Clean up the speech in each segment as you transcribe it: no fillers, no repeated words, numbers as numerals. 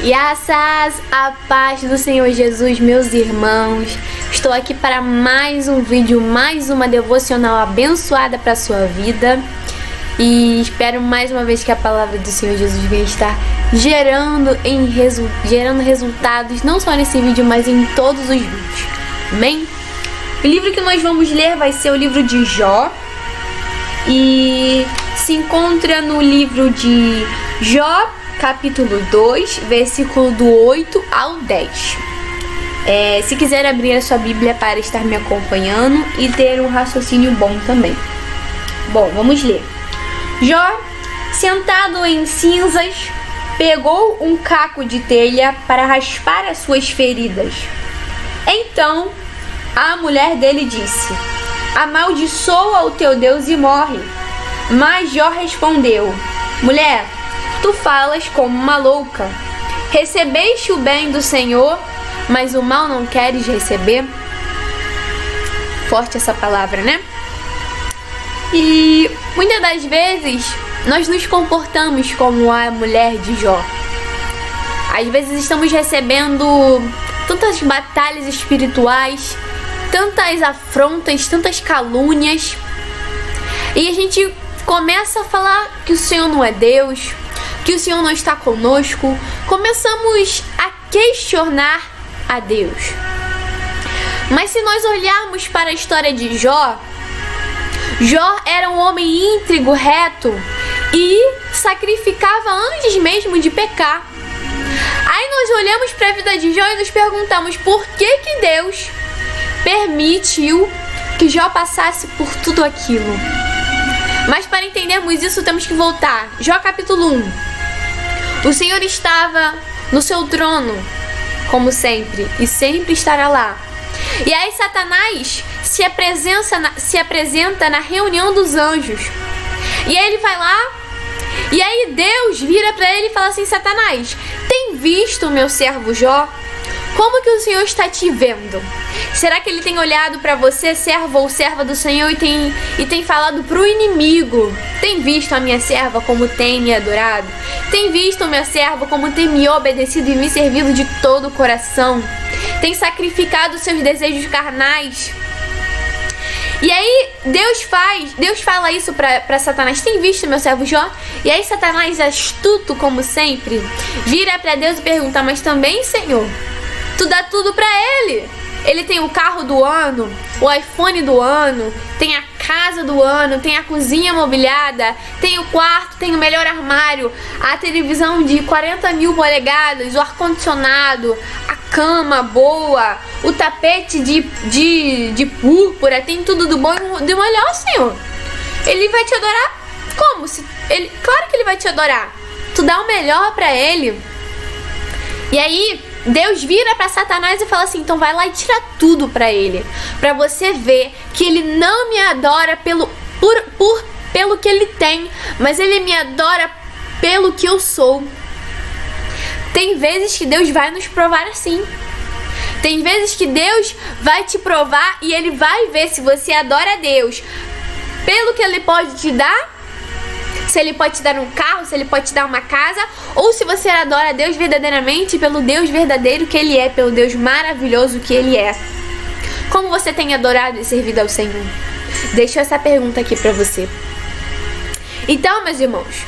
Graças à paz do Senhor Jesus, meus irmãos. Estou aqui para mais um vídeo, mais uma devocional abençoada para a sua vida. E espero mais uma vez que a palavra do Senhor Jesus venha estar gerando resultados, não só nesse vídeo, mas em todos os vídeos. Amém? O livro que nós vamos ler vai ser o livro de Jó. E se encontra no livro de Jó, capítulo 2, versículo do 8 ao 10. Se quiser abrir a sua Bíblia para estar me acompanhando e ter um raciocínio bom também. Bom, vamos ler. Jó, sentado em cinzas, pegou um caco de telha para raspar as suas feridas. Então, a mulher dele disse: amaldiçoa o teu Deus e morre. Mas Jó respondeu: mulher, tu falas como uma louca. Recebeste o bem do Senhor, mas o mal não queres receber? Forte essa palavra, né? E muitas das vezes nós nos comportamos como a mulher de Jó. Às vezes estamos recebendo tantas batalhas espirituais, tantas afrontas, tantas calúnias, e a gente começa a falar que o Senhor não é Deus, que o Senhor não está conosco. Começamos a questionar a Deus. Mas se nós olharmos para a história de Jó, Jó era um homem íntegro, reto e sacrificava antes mesmo de pecar. Aí nós olhamos para a vida de Jó e nos perguntamos por que Deus permitiu que Jó passasse por tudo aquilo. Mas para entendermos isso temos que voltar. Jó capítulo 1. O Senhor estava no seu trono, como sempre, e sempre estará lá. E aí Satanás se apresenta na reunião dos anjos. E aí ele vai lá, e aí Deus vira para ele e fala assim: Satanás, tem visto o meu servo Jó? Como que o Senhor está te vendo? Será que ele tem olhado para você, servo ou serva do Senhor, e tem falado para o inimigo: tem visto a minha serva como tem me adorado? Tem visto o meu servo como tem me obedecido e me servido de todo o coração? Tem sacrificado seus desejos carnais? E aí Deus fala isso para Satanás: tem visto meu servo Jó? E aí Satanás, astuto como sempre, vira para Deus e pergunta: mas também, Senhor, tu dá tudo para ele. Ele tem o carro do ano, o iPhone do ano, tem a casa do ano, tem a cozinha mobiliada, tem o quarto, tem o melhor armário, a televisão de 40 mil polegadas, o ar-condicionado, a cama boa, o tapete de púrpura, tem tudo do bom e do melhor, Senhor. Ele vai te adorar como? Claro que ele vai te adorar. Tu dá o melhor pra ele. E aí Deus vira para Satanás e fala assim: então vai lá e tira tudo para ele, para você ver que ele não me adora pelo que ele tem, mas ele me adora pelo que eu sou. Tem vezes que Deus vai nos provar assim. Tem vezes que Deus vai te provar e ele vai ver se você adora a Deus pelo que ele pode te dar. Se ele pode te dar um carro, se ele pode te dar uma casa, ou se você adora a Deus verdadeiramente pelo Deus verdadeiro que ele é, pelo Deus maravilhoso que ele é. Como você tem adorado e servido ao Senhor? Deixo essa pergunta aqui pra você. Então, meus irmãos,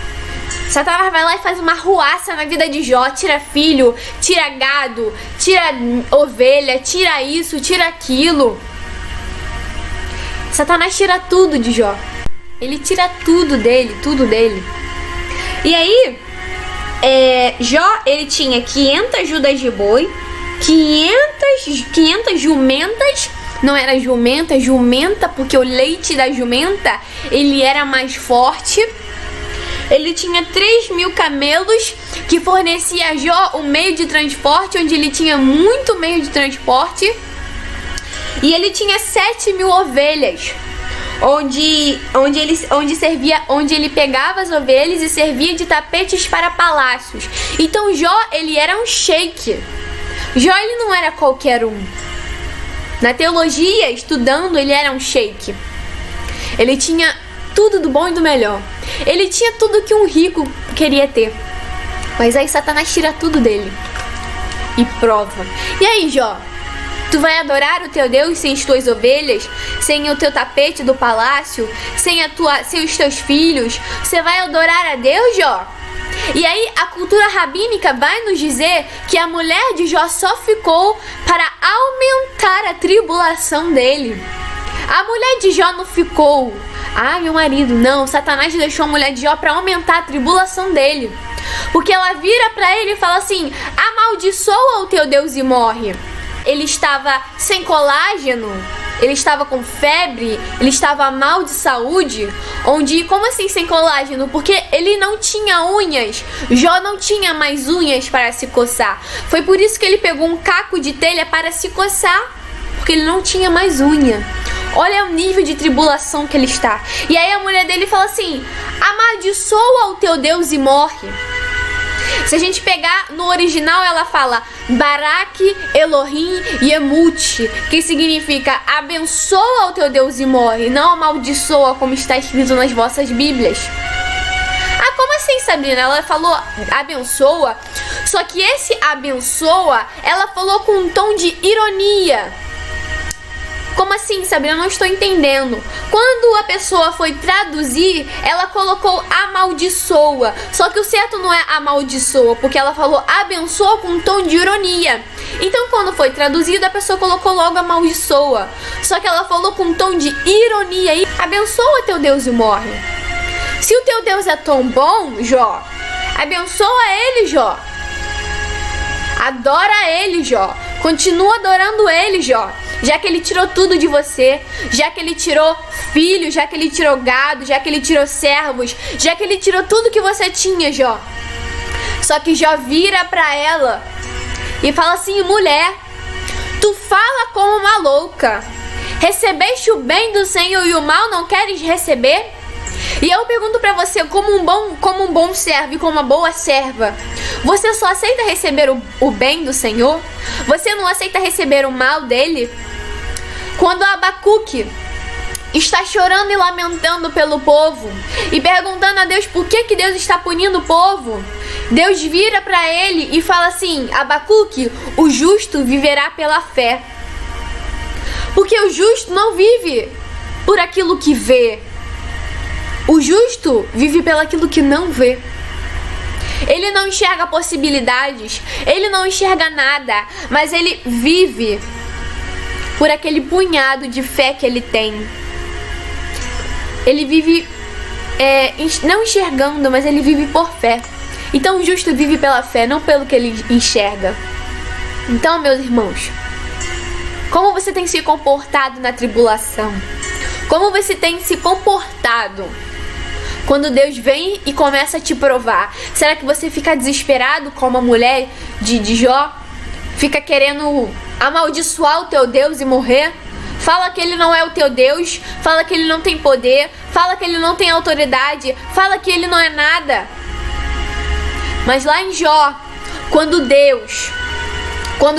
Satanás vai lá e faz uma arruaça na vida de Jó. Tira filho, tira gado, tira ovelha, tira isso, tira aquilo. Satanás tira tudo de Jó. Ele tira tudo dele. E aí, Jó, ele tinha 500 judas de boi, 500 jumentas. Não era jumenta, porque o leite da jumenta, ele era mais forte. Ele tinha 3.000 camelos, que fornecia a Jó um meio de transporte, onde ele tinha muito meio de transporte. E ele tinha 7.000 ovelhas, onde ele pegava as ovelhas e servia de tapetes para palácios. Então Jó, ele era um sheik. Jó, ele não era qualquer um. Na teologia, estudando, ele era um sheik. Ele tinha tudo do bom e do melhor. Ele tinha tudo que um rico queria ter. Mas aí Satanás tira tudo dele e prova. E aí, Jó? Tu vai adorar o teu Deus sem as tuas ovelhas, sem o teu tapete do palácio, sem os teus filhos? Você vai adorar a Deus, Jó? E aí a cultura rabínica vai nos dizer que a mulher de Jó só ficou para aumentar a tribulação dele. A mulher de Jó não ficou, meu marido, não. Satanás deixou a mulher de Jó para aumentar a tribulação dele. Porque ela vira para ele e fala assim: amaldiçoa o teu Deus e morre. Ele estava sem colágeno, ele estava com febre, ele estava mal de saúde. Como assim sem colágeno? Porque ele não tinha unhas. Jó não tinha mais unhas para se coçar. Foi por isso que ele pegou um caco de telha para se coçar, porque ele não tinha mais unha. Olha o nível de tribulação que ele está. E aí a mulher dele fala assim: amaldiçoa o teu Deus e morre. Se a gente pegar no original, ela fala Barak Elohim Yemut, que significa abençoa o teu Deus e morre, não amaldiçoa, como está escrito nas vossas Bíblias. Como assim, Sabrina? Ela falou abençoa, só que esse abençoa, ela falou com um tom de ironia. Como assim, Sabrina? Eu não estou entendendo. Quando a pessoa foi traduzir, ela colocou amaldiçoa. Só que o certo não é amaldiçoa, porque ela falou abençoa com um tom de ironia. Então, quando foi traduzido, a pessoa colocou logo amaldiçoa. Só que ela falou com um tom de ironia. E abençoa teu Deus e morre. Se o teu Deus é tão bom, Jó, abençoa ele, Jó. Adora ele, Jó. Continua adorando ele, Jó. Já que ele tirou tudo de você, já que ele tirou filhos, já que ele tirou gado, já que ele tirou servos, já que ele tirou tudo que você tinha, Jó. Só que Jó vira pra ela e fala assim: mulher, tu fala como uma louca. Recebeste o bem do Senhor e o mal não queres receber? E eu pergunto pra você, como um bom servo e como uma boa serva, você só aceita receber o bem do Senhor? Você não aceita receber o mal dele? Quando Abacuque está chorando e lamentando pelo povo e perguntando a Deus por que Deus está punindo o povo, Deus vira para ele e fala assim: Abacuque, o justo viverá pela fé. Porque o justo não vive por aquilo que vê. O justo vive pelo aquilo que não vê. Ele não enxerga possibilidades, ele não enxerga nada, mas ele vive por aquele punhado de fé que ele tem. Ele vive não enxergando, mas ele vive por fé. Então o justo vive pela fé, não pelo que ele enxerga. Então, meus irmãos, como você tem se comportado na tribulação? Como você tem se comportado quando Deus vem e começa a te provar? Será que você fica desesperado como a mulher de Jó? Fica querendo amaldiçoar o teu Deus e morrer? Fala que ele não é o teu Deus, fala que ele não tem poder, fala que ele não tem autoridade, fala que ele não é nada. Mas lá em Jó, quando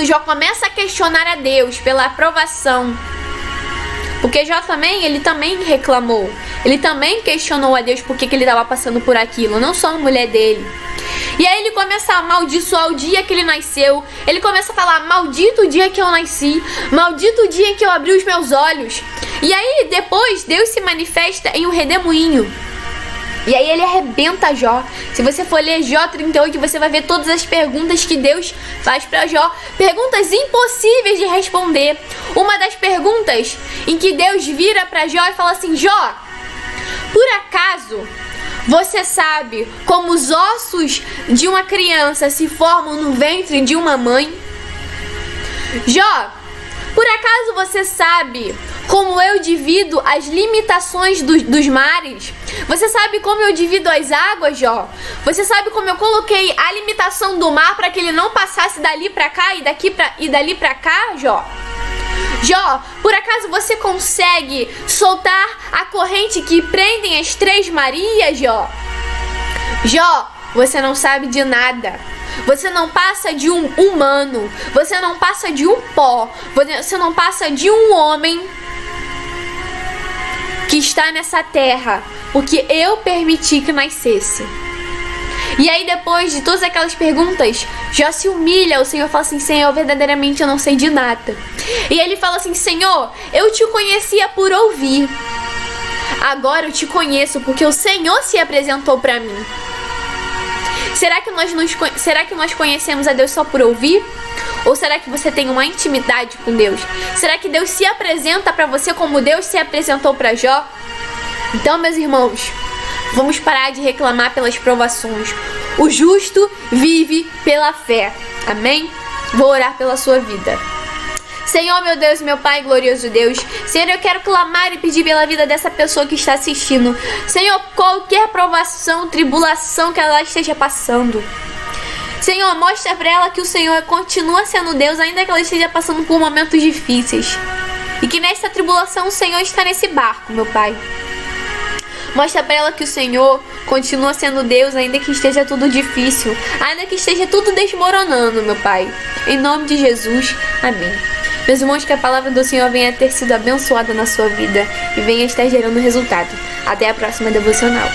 Jó começa a questionar a Deus pela aprovação, porque Jó ele também reclamou, ele também questionou a Deus por que ele estava passando por aquilo, não só a mulher dele. E aí ele começa a amaldiçoar o dia que ele nasceu. Ele começa a falar: maldito o dia que eu nasci, maldito o dia em que eu abri os meus olhos. E aí depois Deus se manifesta em um redemoinho. E aí ele arrebenta Jó. Se você for ler Jó 38, você vai ver todas as perguntas que Deus faz para Jó. Perguntas impossíveis de responder. Uma das perguntas em que Deus vira para Jó e fala assim: Jó, por acaso você sabe como os ossos de uma criança se formam no ventre de uma mãe? Jó, por acaso você sabe como eu divido as limitações dos mares? Você sabe como eu divido as águas, Jó? Você sabe como eu coloquei a limitação do mar para que ele não passasse dali para cá e dali para cá, Jó? Jó, por acaso você consegue soltar a corrente que prendem as três Marias, Jó? Jó, você não sabe de nada. Você não passa de um humano. Você não passa de um pó. Você não passa de um homem que está nessa terra porque eu permiti que nascesse. E aí depois de todas aquelas perguntas, Jó se humilha. O Senhor fala assim: Senhor, verdadeiramente eu não sei de nada. E ele fala assim: Senhor, eu te conhecia por ouvir. Agora eu te conheço porque o Senhor se apresentou para mim. Será que nós conhecemos a Deus só por ouvir? Ou será que você tem uma intimidade com Deus? Será que Deus se apresenta para você como Deus se apresentou para Jó? Então, meus irmãos, vamos parar de reclamar pelas provações. O justo vive pela fé. Amém? Vou orar pela sua vida. Senhor, meu Deus, meu Pai, glorioso Deus, Senhor, eu quero clamar e pedir pela vida dessa pessoa que está assistindo. Senhor, qualquer provação, tribulação que ela esteja passando, Senhor, mostra para ela que o Senhor continua sendo Deus, ainda que ela esteja passando por momentos difíceis. E que nessa tribulação o Senhor está nesse barco, meu Pai. Mostra para ela que o Senhor continua sendo Deus, ainda que esteja tudo difícil, ainda que esteja tudo desmoronando, meu Pai. Em nome de Jesus, amém. Meus irmãos, que a palavra do Senhor venha ter sido abençoada na sua vida e venha estar gerando resultado. Até a próxima devocional.